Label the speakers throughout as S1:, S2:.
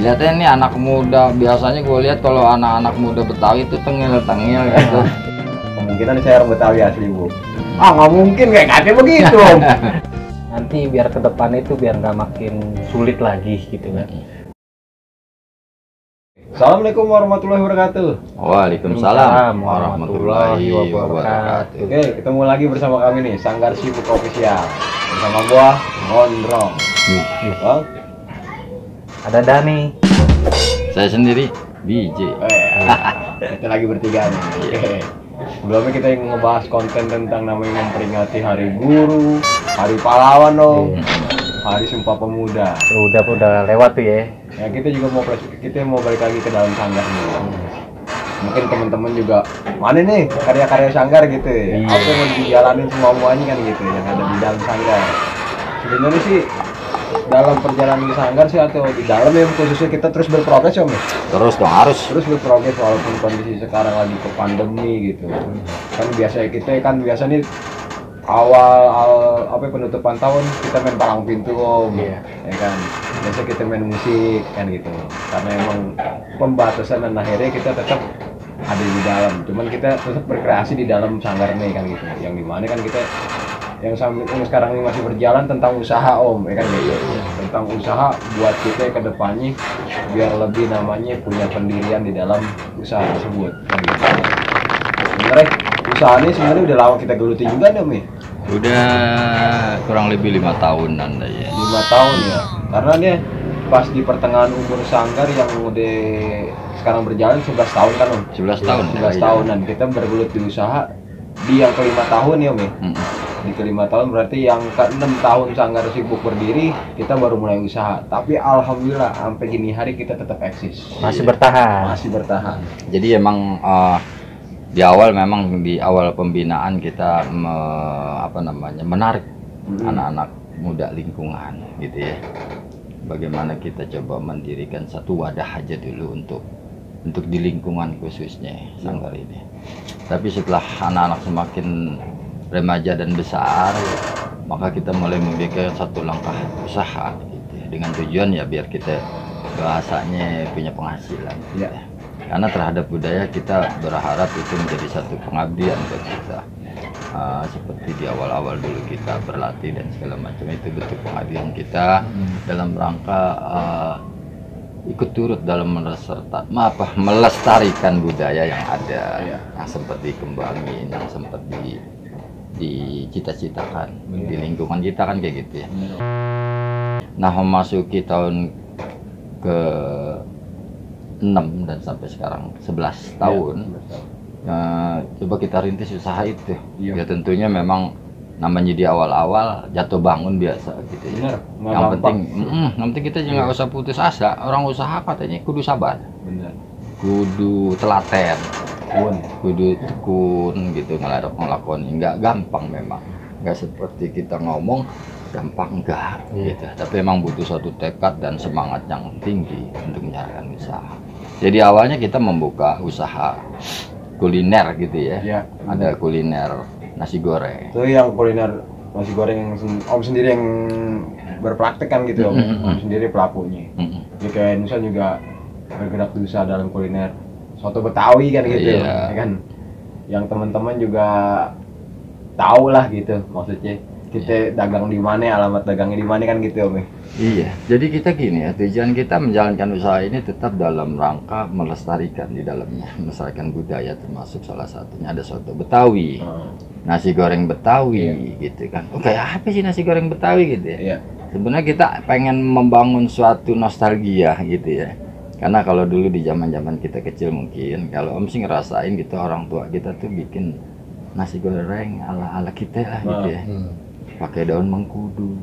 S1: Dilihatnya ini anak muda, biasanya gue lihat kalau anak-anak muda Betawi itu tengil-tengil gitu.
S2: Kemungkinan saya orang Betawi asli, Bu. Ah, nggak mungkin, kayak katanya begitu.
S3: Nanti biar ke depan itu biar nggak makin sulit lagi gitu kan.
S2: Assalamualaikum warahmatullahi wabarakatuh.
S1: Waalaikumsalam warahmatullahi wabarakatuh.
S2: Oke, ketemu lagi bersama kami nih, Sanggar Sibuk Official. Bersama gua, Gondrong. Bang,
S3: Ada Dani.
S1: Saya sendiri BJ.
S2: kita lagi bertiga nih. Oke. Sebelumnya kita yang ngebahas konten tentang namanya memperingati Hari Guru, Hari Pahlawan dong, Hari Sumpah Pemuda.
S3: Udah lewat tuh ya.
S2: Ya kita juga mau balik lagi ke dalam sanggar nih. Mungkin teman-teman juga mana nih karya-karya sanggar gitu ya.
S3: Iya.
S2: Apa yang mau dijalanin semuanya kan gitu yang ada di dalam sanggar. Sebenarnya sih dalam perjalanan di sanggar sih atau di dalam ya khususnya kita terus berprogres ya, Mas.
S1: Terus dong harus.
S2: Terus berprogres walaupun kondisi sekarang lagi ke pandemi gitu. Kan biasa nih awal apa penutupan tahun kita main palang pintu Om.
S3: Iya.
S2: Ya kan. Biasa kita main musik kan gitu. Karena emang pembatasan dan akhirnya kita tetap ada di dalam. Cuman kita tetap berkreasi di dalam sanggar nih kan gitu. Yang dimana kan kita yang sekarang ini masih berjalan tentang usaha Om, ya kan gitu. Tentang usaha buat kita ke depannya biar lebih namanya punya pendirian di dalam usaha tersebut. Kan gitu. Sebenarnya usaha ini sebenarnya udah lama kita geluti juga nih Om ya.
S1: Udah kurang lebih 5 tahunan dah ya.
S2: 5 tahun ya. Karena dia pas di pertengahan umur sanggar yang udah sekarang berjalan 11 tahun kan Om.
S1: 11 tahun.
S2: 11 tahunan kita bergelut di usaha di yang ke-5 tahun ya Om ya. Di ke-5 tahun berarti yang ke-6 tahun sanggar sibuk berdiri kita baru mulai usaha, tapi alhamdulillah sampai gini hari kita tetap eksis,
S3: Masih bertahan.
S1: Jadi emang di awal pembinaan kita menarik anak-anak muda lingkungan gitu ya. Bagaimana kita coba mendirikan satu wadah aja dulu untuk di lingkungan khususnya sanggar ini. Tapi setelah anak-anak semakin remaja dan besar, maka kita mulai membuat satu langkah usaha gitu ya, dengan tujuan ya biar kita bahasanya punya penghasilan gitu ya. Karena terhadap budaya kita berharap itu menjadi satu pengabdian buat kita. Seperti di awal-awal dulu kita berlatih dan segala macam, itu bentuk pengabdian kita dalam rangka ikut turut dalam melestarikan budaya yang ada, yang sempat dikembangin, yang sempat dicita-citakan di lingkungan kita kan kayak gitu ya. Nah, memasuki tahun ke-6 dan sampai sekarang 11 tahun, coba kita rintis usaha itu. Ya tentunya memang namanya di awal-awal jatuh bangun biasa gitu ya. Yang penting kita juga nggak usah putus asa. Orang usaha katanya kudu sabar, kudu telaten, kudu tekun gitu ngelakuin. Nggak gampang memang, nggak seperti kita ngomong gampang enggak gitu. Tapi emang butuh suatu tekad dan semangat yang tinggi untuk menjalankan usaha. Jadi awalnya kita membuka usaha kuliner gitu ya. Ada kuliner nasi goreng.
S2: Itu yang kuliner nasi goreng yang Om sendiri yang berpraktek kan gitu Om. Om sendiri pelakunya. Jadi kayak misalnya juga bergerak di usaha dalam kuliner soto Betawi kan gitu ya kan. Yang teman-teman juga tahu lah gitu maksudnya. Kita dagang di mana, alamat dagangnya di mana kan gitu Om.
S1: Iya, jadi kita gini ya, tujuan kita menjalankan usaha ini tetap dalam rangka melestarikan di dalamnya, melestarikan budaya, termasuk salah satunya ada soto Betawi, nasi goreng Betawi gitu kan. Oh, kayak apa sih nasi goreng Betawi gitu ya? Sebenarnya kita pengen membangun suatu nostalgia gitu ya. Karena kalau dulu di zaman-zaman kita kecil mungkin, kalau Om sih ngerasain gitu orang tua kita tuh bikin nasi goreng ala-ala kita lah gitu ya. Pakai daun mengkudu.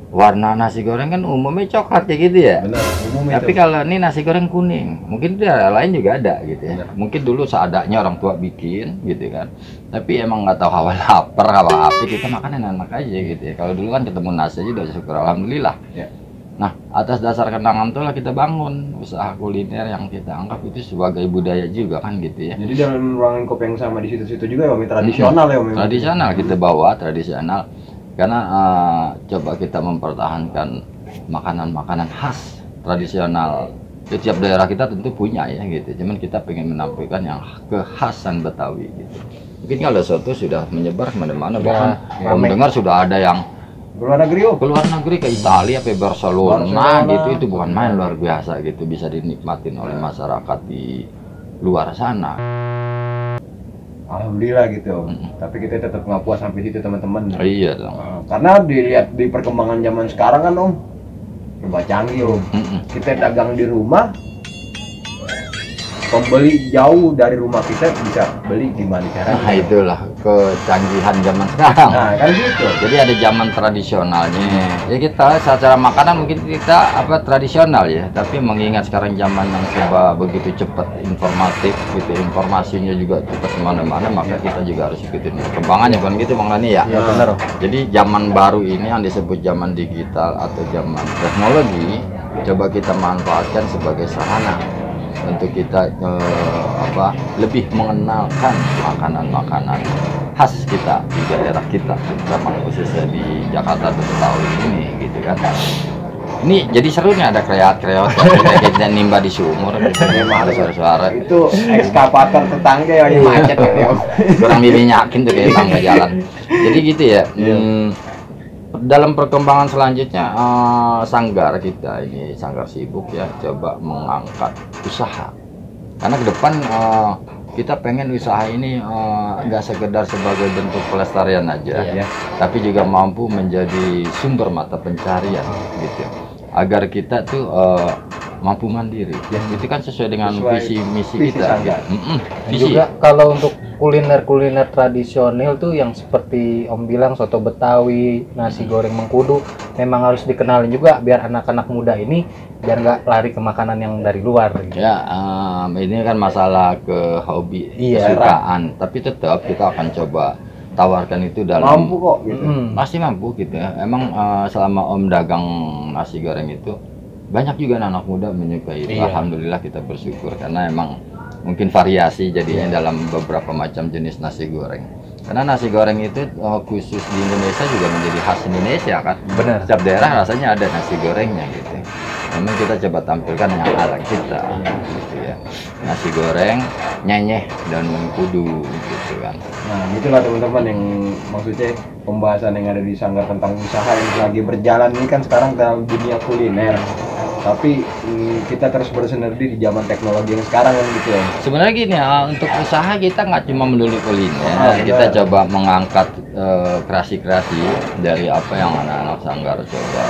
S1: Warna nasi goreng kan umumnya coklat kayak gitu ya.
S2: Benar, umumnya.
S1: Tapi kalau ini nasi goreng kuning, mungkin daerah lain juga ada gitu ya. Mungkin dulu seadanya orang tua bikin gitu kan. Tapi emang nggak tahu hawa lapar, hawa api, kita makan enak-enak aja gitu ya. Kalau dulu kan ketemu nasi aja udah syukur alhamdulillah. Nah, atas dasar kenangan itulah kita bangun usaha kuliner yang kita anggap itu sebagai budaya juga kan gitu ya.
S2: Jadi dalam ruang lingkup yang sama di situ-situ juga ya Om, tradisional ya Om.
S1: Tradisional kita bawa tradisional karena coba kita mempertahankan makanan-makanan khas tradisional. Setiap daerah kita tentu punya ya gitu. Cuman kita pengen menampilkan yang kekhasan Betawi gitu. Mungkin kalau soto sudah menyebar kemana-mana, bahkan mendengar sudah ada yang
S2: Keluar negeri Om.
S1: keluar negeri ke Italia, ke Barcelona gitu, itu bukan main, luar biasa gitu, bisa dinikmatin oleh masyarakat di luar sana.
S2: Alhamdulillah gitu Om. Tapi kita tetap nggak puas sampai situ teman-teman.
S1: Iya dong.
S2: Karena dilihat di perkembangan zaman sekarang kan Om, serba canggih Om. Kita dagang di rumah, pembeli jauh dari rumah kita bisa beli gimana caranya.
S1: Nah itulah kecanggihan zaman sekarang.
S2: Nah kan gitu.
S1: Jadi ada zaman tradisionalnya. Ya kita secara makanan mungkin kita tradisional ya, tapi mengingat sekarang zaman yang serba begitu cepat informatif gitu, informasinya juga cepat kemana-mana, maka kita juga harus ikutin perkembangannya kan gitu Bang Lani ya.
S3: Iya benar.
S1: Jadi zaman baru ini yang disebut zaman digital atau zaman teknologi, coba kita manfaatkan sebagai sarana untuk kita lebih mengenalkan makanan-makanan khas kita di daerah kita, terutama khususnya di Jakarta atau Betawi ini gitu kan. Ini jadi seru nih, ada kreat-kreat kita nimba di sumur gitu, ada suara-suara
S2: Itu ekskavator tetangga yang macet ya Om.
S1: kurang diminyakin tuh kayak tangga jalan. Jadi gitu ya. Dalam perkembangan selanjutnya sanggar kita ini, sanggar sibuk ya, coba mengangkat usaha karena ke depan kita pengen usaha ini nggak sekedar sebagai bentuk pelestarian aja, tapi juga mampu menjadi sumber mata pencarian gitu, agar kita tuh mampu mandiri ya, itu kan sesuai dengan visi misi kita ya.
S3: Juga kalau untuk kuliner tradisional tuh yang seperti Om bilang soto Betawi, nasi goreng Mengkudu, memang harus dikenalin juga biar anak-anak muda ini biar nggak lari ke makanan yang dari luar gitu.
S1: Ya ini kan masalah ke hobi, kesukaan, tapi tetap kita akan coba tawarkan itu dalam
S2: mampu kok gitu.
S1: Pasti mampu gitu ya. Emang selama Om dagang nasi goreng itu banyak juga anak muda menyukai itu. Alhamdulillah kita bersyukur karena emang mungkin variasi jadinya dalam beberapa macam jenis nasi goreng. Karena nasi goreng itu khusus di Indonesia juga menjadi khas Indonesia kan.
S3: Benar.
S1: Setiap daerah rasanya ada nasi gorengnya gitu. Memang kita coba tampilkan yang ala kita gitu ya. Nasi goreng, nyenyeh, dan mengkudu gitu kan.
S2: Nah itulah teman-teman yang maksudnya pembahasan yang ada di sanggar tentang usaha yang lagi berjalan ini kan sekarang dalam dunia kuliner. Tapi kita terus bersinergi di zaman teknologi yang sekarang kan gitu ya.
S1: Sebenarnya gini ya, untuk usaha kita nggak cuma melulu kuliner, kita coba mengangkat kreasi-kreasi dari apa yang anak-anak sanggar coba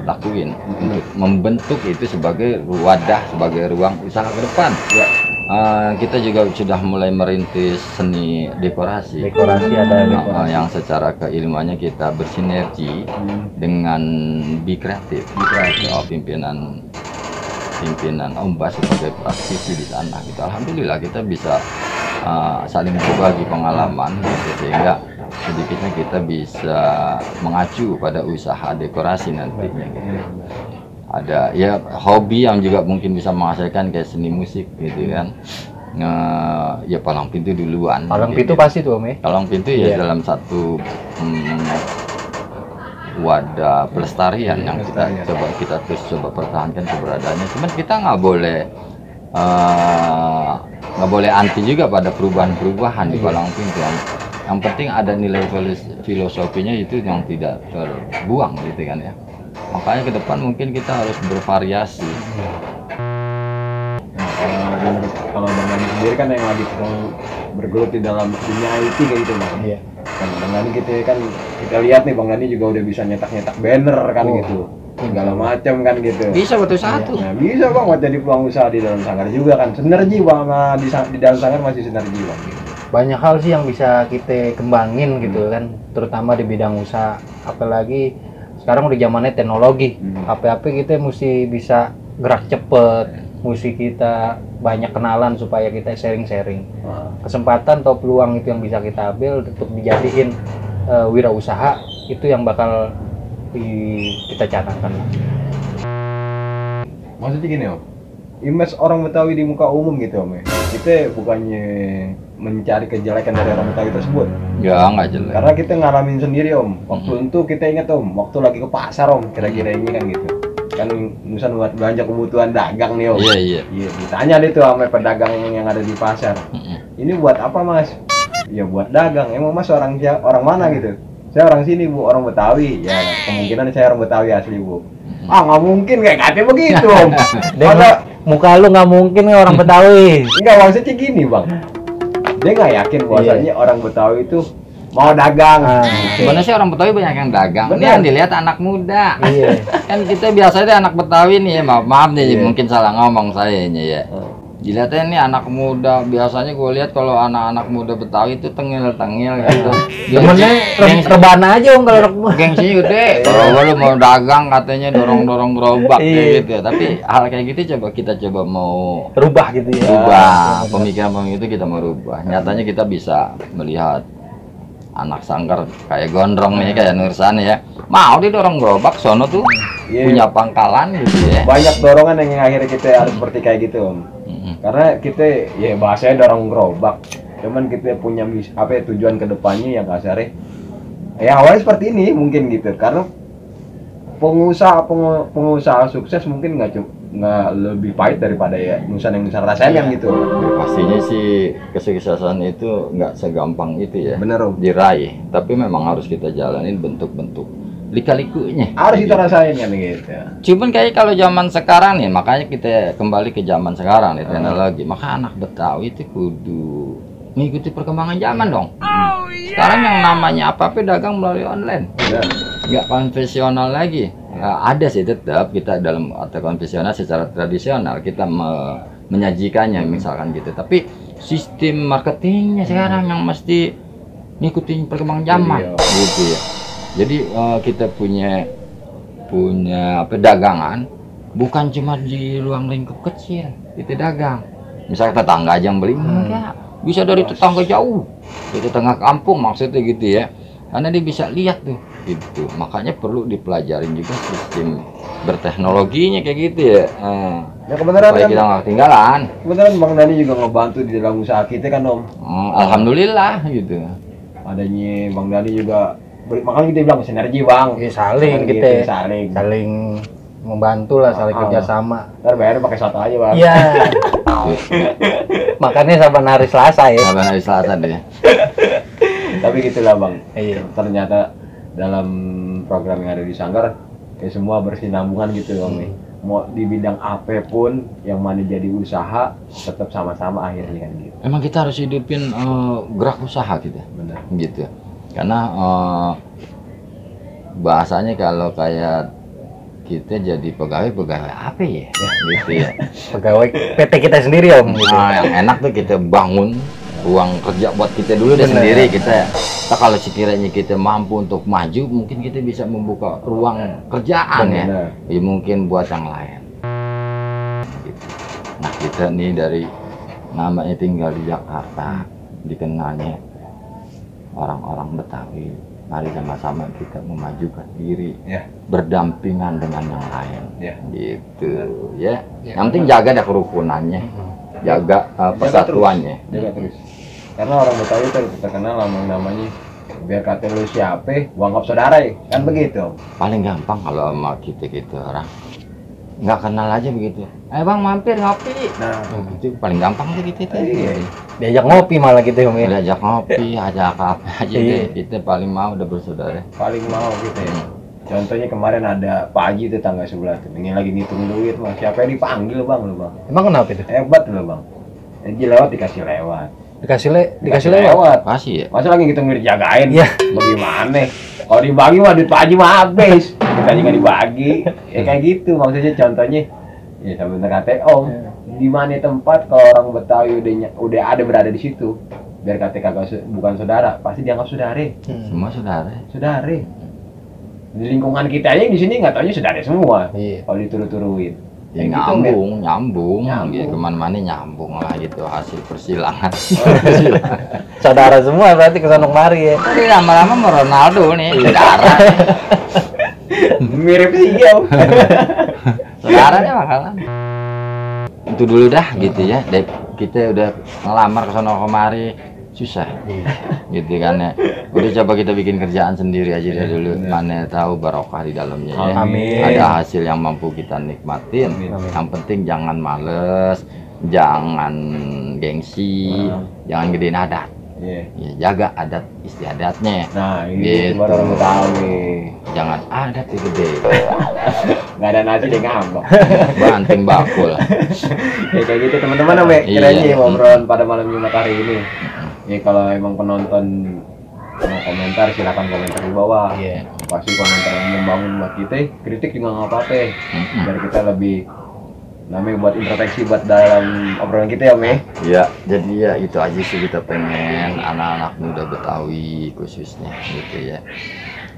S1: lakuin untuk membentuk itu sebagai wadah, sebagai ruang usaha ke depan. Kita juga sudah mulai merintis seni dekorasi.
S3: Ada dekorasi.
S1: Yang secara keilmuannya kita bersinergi dengan Bi Kreatif. Pimpinan Om Bas sebagai praktisi di sana. Gitu. Alhamdulillah kita bisa saling berbagi pengalaman, gitu, sehingga sedikitnya kita bisa mengacu pada usaha dekorasi nantinya. Gitu. Ada ya hobi yang juga mungkin bisa menghasilkan kayak seni musik gitu kan. Ya palang pintu duluan.
S3: Palang
S1: gitu.
S3: pintu pasti tuh Om ya.
S1: Palang pintu ya dalam satu wadah pelestarian yang kita terus coba pertahankan keberadaannya. Cuman kita nggak boleh anti juga pada perubahan-perubahan di palang pintu. Yang penting ada nilai filosofinya itu yang tidak terbuang gitu kan ya. Makanya ke depan mungkin kita harus bervariasi.
S2: Kalau Bang Lani sendiri kan yang lagi bergelut di dalam dunia IT kayak gitu Bang. Iya. Kan Bang Lani kita lihat nih Bang Lani juga udah bisa nyetak banner kan gitu. Segala macam kan gitu.
S1: Bisa betul satu.
S2: Nah, bisa Bang buat jadi peluang usaha di dalam sanggar juga kan. Sinergi Bang di dalam sanggar masih sinergi Bang.
S3: Banyak hal sih yang bisa kita kembangin gitu kan, terutama di bidang usaha. Apalagi sekarang udah zamannya teknologi. HP kita mesti bisa gerak cepet, mesti kita banyak kenalan supaya kita sharing-sharing. Kesempatan atau peluang itu yang bisa kita ambil untuk dijadiin wirausaha, itu yang bakal kita canangkan.
S2: Maksudnya gini om, image orang Betawi di muka umum gitu om ya. Kita bukannya mencari kejelekan dari orang Betawi tersebut.
S1: Ya nggak jelek.
S2: Karena kita ngalamin sendiri om. Waktu itu kita ingat om, waktu lagi ke pasar om, kira-kira ini kan gitu. Kan Nusan buat belanja kebutuhan dagang nih om.
S1: Iya iya.
S2: Iya, ditanya deh tuh sama pedagang yang ada di pasar. Ini buat apa mas? Ya buat dagang. Emang mas orang mana gitu? Saya orang sini bu, orang Betawi. Ya kemungkinan saya orang Betawi asli bu. Ah nggak mungkin kayak katanya begitu om. Masa
S3: Muka lu nggak mungkin orang Betawi.
S2: enggak maksudnya gini bang. Dia nggak yakin bahwasanya orang Betawi itu mau dagang.
S1: Sebenarnya sih orang Betawi banyak yang dagang. Ini
S2: Bener.
S1: yang dilihat anak muda.
S3: Iya.
S1: Kan kita biasanya anak Betawi nih, maaf nih, mungkin salah ngomong saya ini ya. Dilihatnya ini anak muda, biasanya gue lihat kalau anak-anak muda Betawi itu tengil-tengil gitu.
S3: Temennya rebana aja om kalau anak
S1: Gengsinya gede. Kalau lu mau dagang katanya dorong-dorong gerobak kayak gitu ya. Tapi hal kayak gitu kita coba mau
S3: rubah gitu ya.
S1: rubah pemikiran itu, kita mau rubah. Nyatanya kita bisa melihat anak sangkar kayak gondrong nih, kayak Nursan ya, mau didorong gerobak sono tuh punya pangkalan gitu ya.
S2: Banyak dorongan yang akhirnya kita harus seperti kayak gitu om. Karena kita ya bahasanya dorong gerobak, cuman kita punya tujuan kedepannya yang kasarnya ya awalnya seperti ini mungkin gitu. Karena pengusaha sukses mungkin nggak lebih pahit daripada ya Nusan yang Nusan rasain kan gitu.
S1: Pastinya sih kesuksesan itu nggak segampang itu ya.
S2: Bener om.
S1: Diraih, tapi memang harus kita jalanin bentuk-bentuk lika-likunya.
S2: Harus kita rasain kan gitu.
S1: Cuman kayak kalau zaman sekarang nih, makanya kita kembali ke zaman sekarang nih, teknologi. Maka anak Betawi itu kudu mengikuti perkembangan zaman dong. Sekarang yang namanya apa-apa dagang melalui online.
S2: Bener.
S1: Nggak konvensional lagi. Ada sih tetap kita dalam arti konvensional secara tradisional kita menyajikannya misalkan gitu. Tapi sistem marketingnya sekarang yang mesti ngikutin perkembangan zaman gitu ya. Jadi kita punya dagangan bukan cuma di ruang lingkup kecil kita dagang. Misalnya tetangga aja yang beli enggak, bisa dari tetangga jauh, dari tetangga kampung maksudnya gitu ya. Karena dia bisa lihat tuh gitu. Makanya perlu dipelajarin juga sistem berteknologinya kayak gitu ya.
S2: Ya kebenaran
S1: Supaya
S2: kan.
S1: kita nggak ketinggalan.
S2: Kebetulan Bang Dani juga ngebantu di dalam usaha kita kan om.
S1: Alhamdulillah gitu.
S2: Adanya Bang Dani juga makanya kita bilang sinergi bang.
S3: Ya, saling
S2: Kan
S3: kita
S2: gitu, saling
S3: membantu lah, saling kerjasama.
S2: Ntar bayarnya pakai soto aja bang.
S3: Iya. Makanya saban hari Selasa ya.
S1: Saban hari Selasa deh.
S2: Tapi gitulah bang.
S3: Iya.
S2: Ternyata dalam program yang ada di Sanggar kayak semua bersinambungan gitu bang nih. Mau di bidang apapun yang mana jadi usaha tetap sama-sama akhirnya kan gitu.
S1: Emang kita harus hidupin gerak usaha kita.
S2: Benar.
S1: Gitu. Karena bahasanya kalau kayak kita jadi pegawai apa ya? Gitu ya.
S3: Pegawai PT kita sendiri om. Gitu.
S1: Nah, yang enak tuh kita bangun ruang kerja buat kita dulu deh sendiri kita. Nah, kalau sekiranya kita mampu untuk maju, mungkin kita bisa membuka ruang kerjaan ya.
S2: Benar.
S1: Ya mungkin buat yang lain. Gitu. Nah, kita nih dari namanya tinggal di Jakarta, dikenalnya orang-orang Betawi. Mari sama-sama kita memajukan diri,
S2: Ya.
S1: berdampingan dengan yang lain.
S2: Ya.
S1: Gitu ya. Yang penting jaga dah kerukunannya, jaga persatuannya.
S2: Jaga terus. Karena orang Betawi itu terkenal namanya biar kata lu siapa, gua anggap saudara ya. Kan begitu.
S1: Paling gampang kalau sama kita gitu orang nggak kenal aja begitu. Bang mampir ngopi.
S2: Nah,
S1: Itu paling gampang tuh gitu tuh.
S2: Iya.
S3: Diajak ngopi malah gitu om ya.
S1: Udah ajak ngopi, ajak apa aja
S3: Iya.
S1: deh. Kita paling mau udah bersaudara.
S2: paling mau gitu ya. Contohnya kemarin ada Pak Haji itu tangga sebelah tuh. Ini lagi ngitung duit, Bang. Siapa yang dipanggil, Bang, lu, Bang?
S3: Emang kenapa itu?
S2: Hebat lu, Bang. Jadi lewat dikasih lewat.
S3: Dikasih lewat.
S1: Pasti ya.
S2: Masa lagi ngitung duit jagain?
S3: Iya.
S2: Bagaimana? Kalau dibagi mah duit Pak Haji mah habis. Kita juga dibagi. Ya kayak gitu maksudnya contohnya. Ya sambil kata Om, di mana tempat kalau orang Betawi udah ada berada di situ, biar kata kagak bukan saudara, pasti dianggap saudara.
S1: Semua saudara.
S2: Saudara. Di lingkungan kita aja di sini nggak taunya saudara semua.
S3: Iya.
S2: Kalau diturut-turuin.
S1: Ya,
S2: Kayak gitu,
S1: nyambung,
S2: Nyambung.
S1: gitu. Kemana-mana nyambung lah gitu hasil persilangan.
S3: Saudara semua berarti ke sono kemari ya.
S1: Tapi lama-lama mau Ronaldo nih, saudara.
S2: Mirip sih ya.
S1: Saudara deh bakalan. Itu dulu dah gitu ya. Kita udah ngelamar ke sono kemari susah. Gitu kan ya. Udah coba kita bikin kerjaan sendiri aja deh dulu. Mana tahu barokah di dalamnya ya.
S3: Amin.
S1: Ada hasil yang mampu kita nikmatin. Yang penting jangan males, jangan gengsi, jangan gedein adat. Ya, jaga adat istiadatnya.
S2: Nah, ini baru orang Betawi.
S1: Jangan adat yang gede.
S2: Nggak ada nasi dia ngambek.
S1: Banting bakul.
S2: Ya kayak gitu teman-teman, keren nih obrolan pada malam Jumat hari ini. Ya kalau emang penonton mau komentar silakan komentar di bawah. Pasti komentar yang membangun buat kita, kritik juga nggak apa-apa. Biar kita lebih namanya buat introspeksi buat dalam obrolan kita ya, Me.
S1: Iya, jadi ya itu aja sih kita pengen anak-anak muda Betawi khususnya gitu ya.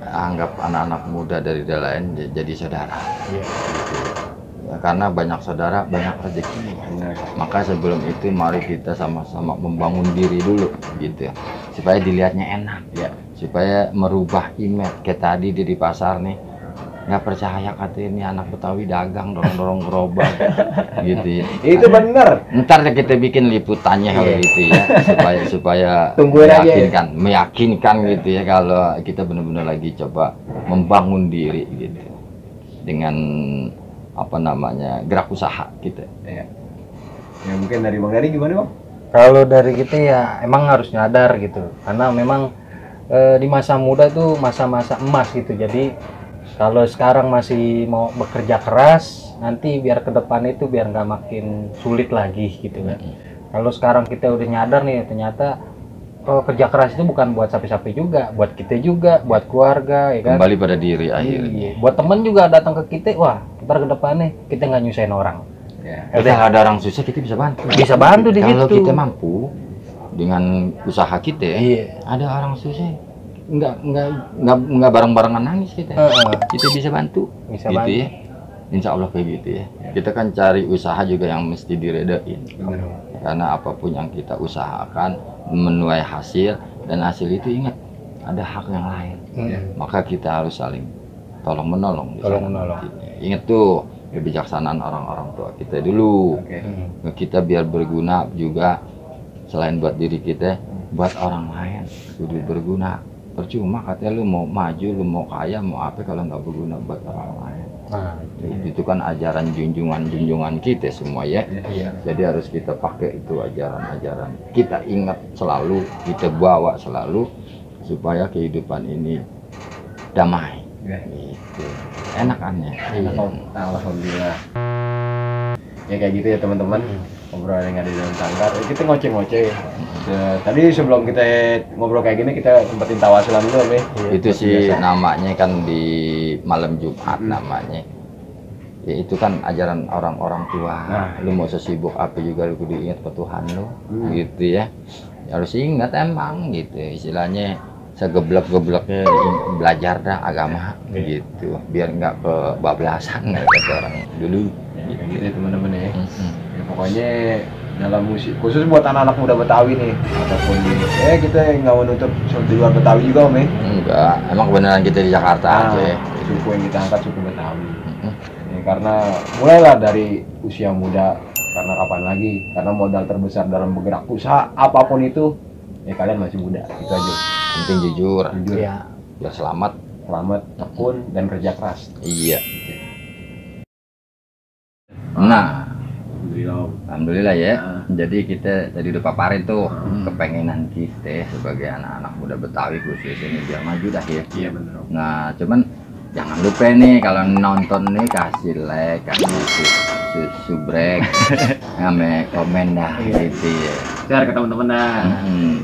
S1: Anggap anak-anak muda dari daerah lain jadi saudara. Gitu. Ya, karena banyak saudara, banyak rezeki. Maka sebelum itu mari kita sama-sama membangun diri dulu gitu ya. Supaya dilihatnya enak ya. Supaya merubah image kayak tadi di pasar nih. Nggak percaya katanya ini anak Betawi dagang dorong-dorong gerobak gitu ya.
S2: Itu bener.
S1: Ntar kita bikin liputannya kalau gitu ya supaya
S2: Tungguin
S1: meyakinkan gitu ya kalau kita benar-benar lagi coba membangun diri gitu dengan apa namanya gerak usaha kita.
S2: Ya mungkin dari Bang Dari gimana Bang?
S3: Kalau dari kita ya emang harus nyadar gitu karena memang di masa muda tuh masa-masa emas gitu. Jadi kalau sekarang masih mau bekerja keras, nanti biar ke depan itu biar nggak makin sulit lagi gitu kan. Kalau sekarang kita udah nyadar nih, ternyata kerja keras itu bukan buat sapi-sapi juga, buat kita juga, buat keluarga, ya kan.
S1: Kembali pada diri akhirnya.
S3: Buat temen juga datang ke kita, wah, ntar ke depannya kita nggak nyusahin orang.
S1: Kita ada orang susah, kita bisa bantu.
S3: Bisa bantu di situ.
S1: Kalau kita mampu dengan usaha kita, ada orang susah. Enggak bareng-barengan nangis kita. Kita bisa bantu. Bisa gitu bantu. Ya. Insya Allah kayak gitu ya. Kita kan cari usaha juga yang mesti diredain. Karena apapun yang kita usahakan menuai hasil dan hasil itu ingat ada hak yang lain. Maka kita harus saling tolong menolong. Ingat tuh kebijaksanaan orang-orang tua kita dulu. Kita biar berguna juga selain buat diri kita, buat orang lain kudu berguna. Percuma katanya lu mau maju, lu mau kaya, mau apa kalau nggak berguna buat orang lain. Itu kan ajaran junjungan kita semua ya. Jadi harus kita pakai itu ajaran-ajaran. Kita ingat selalu, kita bawa selalu supaya kehidupan ini damai. Gitu. Enakannya.
S2: Alhamdulillah. Ya kayak gitu ya teman-teman. Obrolan yang ada di dalam sanggar, kita ngoceh-ngoceh. Tadi sebelum kita ngobrol kayak gini kita sempetin tawasulan dulu, Me.
S1: Itu sih namanya kan di malam Jumat namanya. Ya itu kan ajaran orang-orang tua. Lu mau sesibuk apa juga lu kudu ingat ke Tuhan lu, gitu ya. Harus ingat emang gitu. Istilahnya segeblek-gebleknya belajar dah agama gitu. Biar nggak kebablasan kata orang dulu.
S2: Gitu ya teman-teman ya. Ya pokoknya dalam musik khusus buat anak-anak muda Betawi nih ataupun kita nggak menutup di luar Betawi juga Om.
S1: Enggak, emang kebenaran kita di Jakarta aja.
S2: Suku yang kita angkat suku Betawi. Ya, karena mulailah dari usia muda karena kapan lagi karena modal terbesar dalam bergerak usaha apapun itu ya kalian masih muda itu aja.
S1: Penting jujur.
S3: Ya.
S1: Biar selamat,
S2: tekun dan kerja keras.
S1: Iya. Nah, alhamdulillah ya. Jadi kita tadi udah paparin tuh kepengenan kita sebagai anak-anak muda Betawi khusus ini biar maju dah ya.
S2: Iya benar.
S1: Nah, cuman jangan lupa nih kalau nonton nih kasih like, kasih subrek, ngame komen dah gitu ya.
S2: Share ke teman-teman dah.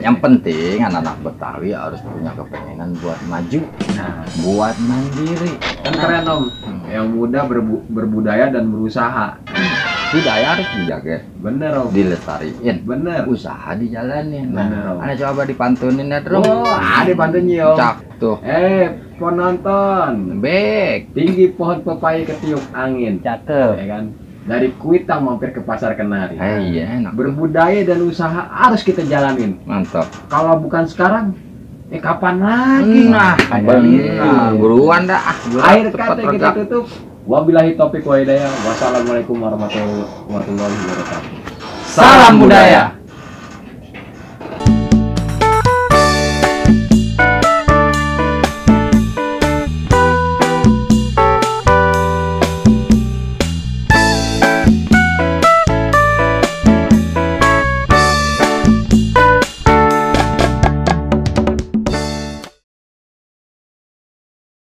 S1: Yang penting anak-anak Betawi harus punya kepengenan buat maju, buat mandiri.
S2: Kan keren Om. Yang muda berbudaya dan berusaha.
S1: Budaya harus dijaga,
S2: bener Om,
S1: dilestariin,
S2: bener,
S1: usaha dijalanin.
S2: Bener Om.
S1: Ana coba dipantunin ya dong.
S2: Dipantunin Om.
S1: Cak tuh.
S2: Penonton,
S1: Bek.
S2: tinggi pohon pepaya ketiup angin.
S3: Cakep.
S2: Ya kan? Dari Kuitang mampir ke Pasar Kenari.
S1: Iya, enak.
S2: Berbudaya dan usaha harus kita jalanin.
S1: Mantap.
S2: Kalau bukan sekarang, kapan lagi?
S1: Nah, benar. Buruan dah.
S2: Air kata kita tutup Wabillahi taufiq wa hidayah. Wassalamualaikum warahmatullahi wabarakatuh.
S1: Salam budaya.